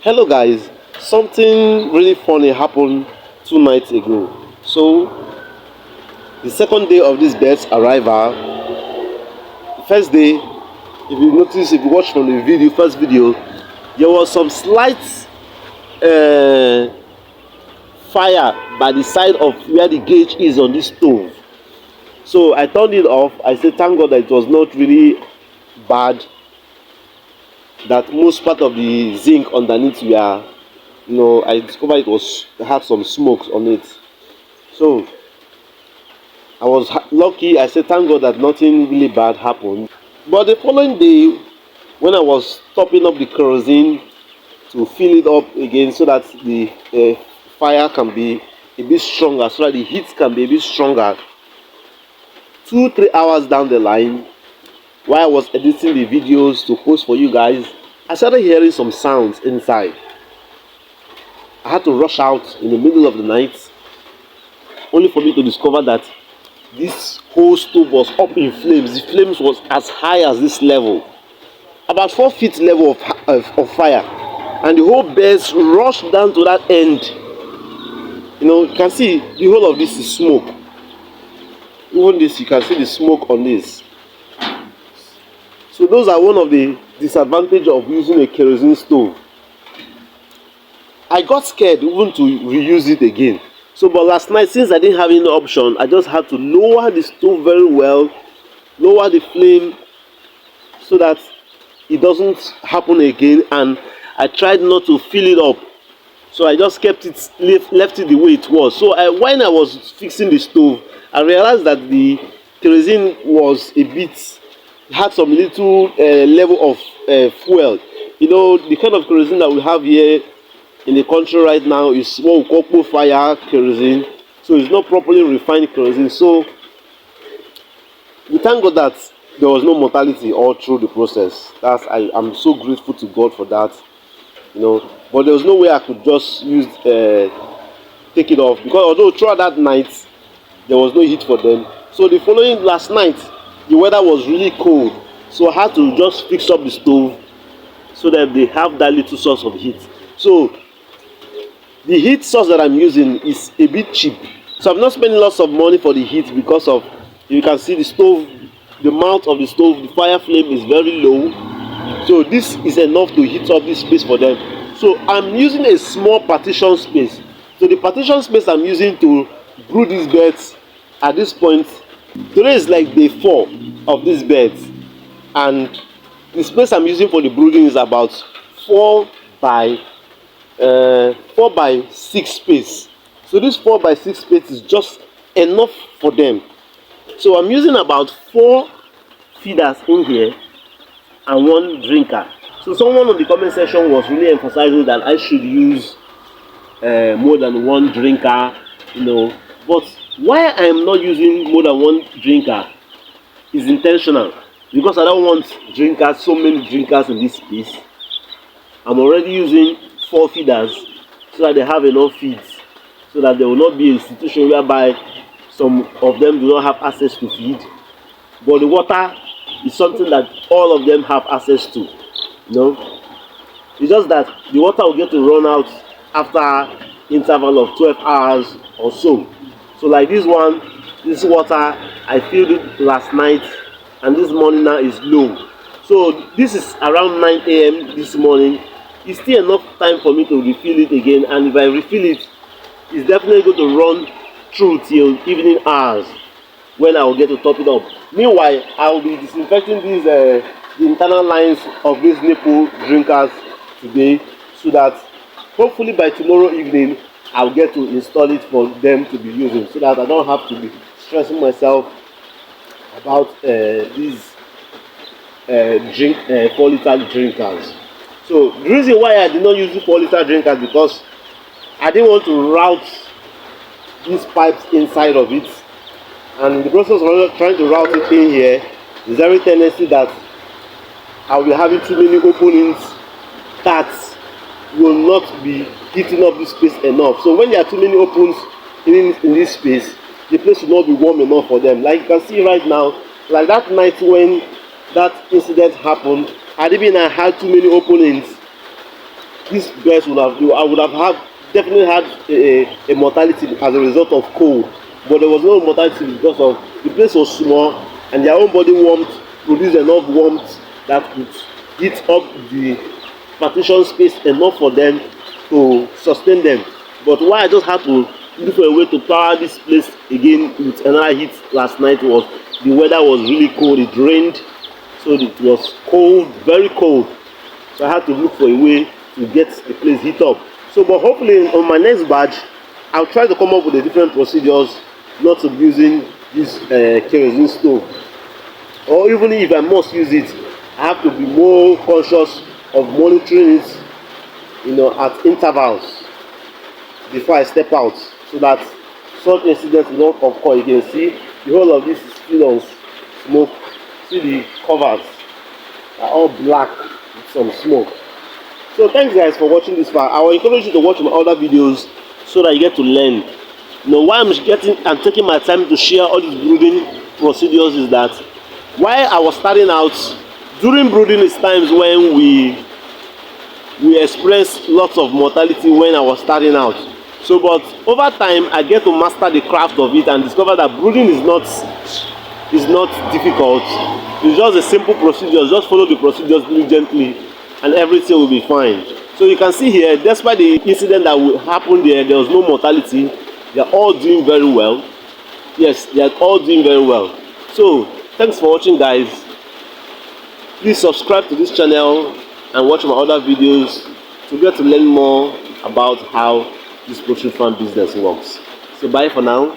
Hello guys, something really funny happened 2 nights ago. So the second day of this bird's arrival, the first day, if you watch from the first video, there was some slight uh, fire by the side of where the gauge is on this stove. So I turned it off. I said thank God that it was not really bad, that most part of the zinc underneath were, I discovered it had some smokes on it. So I was lucky. I said thank God that nothing really bad happened. But the following day, when I was topping up the kerosene to fill it up again so that the fire can be a bit stronger, so that the heat can be a bit stronger, 2-3 hours down the line, while I was editing the videos to post for you guys, I started hearing some sounds inside. I had to rush out in the middle of the night, only for me to discover that this whole stove was up in flames. The flames was as high as this level, about 4 feet level of fire, and the whole birds rushed down to that end. You can see the whole of this is smoke. Even this, you can see the smoke on this. So those are one of the disadvantages of using a kerosene stove. I got scared even to reuse it again. So but last night, since I didn't have any option, I just had to lower the stove very well, lower the flame so that it doesn't happen again, and I tried not to fill it up. So I just kept it, left it the way it was. So when I was fixing the stove, I realized that the kerosene was had some little level of fuel. The kind of kerosene that we have here in the country right now is what we call coal fire kerosene. So it's not properly refined kerosene. So we thank God that there was no mortality all through the process. I'm so grateful to God for that. But there was no way I could just take it off, because although throughout that night there was no heat for them. So the following last night, the weather was really cold, so I had to just fix up the stove so that they have that little source of heat. So the heat source that I'm using is a bit cheap, so I'm not spending lots of money for the heat, because of, you can see the stove, the mouth of the stove, the fire flame is very low. So this is enough to heat up this space for them. So I'm using a small partition space. So the partition space I'm using to brood these birds at this point, today is like day 4 of these birds, and the space I'm using for the brooding is about 4 by 6 space. So this 4 by 6 space is just enough for them. So I'm using about 4 feeders in here and 1 drinker. So someone on the comment section was really emphasizing that I should use more than 1 drinker, but why I am not using more than 1 drinker is intentional, because I don't want so many drinkers in this space. I'm already using 4 feeders so that they have enough feeds, so that there will not be a situation whereby some of them do not have access to feed, but the water is something that all of them have access to. It's just that the water will get to run out after interval of 12 hours or so. So like this water, I filled it last night, and this morning now is low. So this is around 9 a.m. this morning. It's still enough time for me to refill it again, and if I refill it, it's definitely going to run through till evening hours, when I will get to top it up. Meanwhile, I will be disinfecting these the internal lines of these nipple drinkers today, so that hopefully by tomorrow evening I'll get to install it for them to be using, so that I don't have to be stressing myself about these 4-liter drinkers. So the reason why I did not use the 4-liter drinkers, because I didn't want to route these pipes inside of it, and in the process of trying to route it in here, there's every tendency that I'll be having too many openings that will not be heating up this space enough. So when there are too many opens in this space, the place will not be warm enough for them. Like you can see right now, like that night when that incident happened, I had too many openings. these birds would have, I would have definitely had a mortality as a result of cold, but there was no mortality because of the place was small and their own body warmth produced enough warmth that could heat up the partition space enough for them to sustain them. But why I just had to look for a way to power this place again with another heat last night was the weather was really cold. It rained, so it was cold, very cold. So I had to look for a way to get the place heat up. So, but hopefully on my next batch, I'll try to come up with a different procedures, not to be using this kerosene stove. Or even if I must use it, I have to be more conscious of monitoring it, at intervals before I step out, so that such incidents will not occur. You can see the whole of this is still on smoke. See the covers are all black with some smoke. So thanks guys for watching this far. I will encourage you to watch my other videos so that you get to learn. Why I'm taking my time to share all these brooding procedures is that while I was starting out, during brooding is times when we experience lots of mortality when I was starting out. So but over time I get to master the craft of it and discover that brooding is not difficult. It's just a simple procedure. Just follow the procedures diligently and everything will be fine. So you can see here, despite the incident that happened there was no mortality. They are all doing very well. Yes, they are all doing very well. So thanks for watching guys. Please subscribe to this channel and watch my other videos to get to learn more about how this poultry farm business works. So bye for now.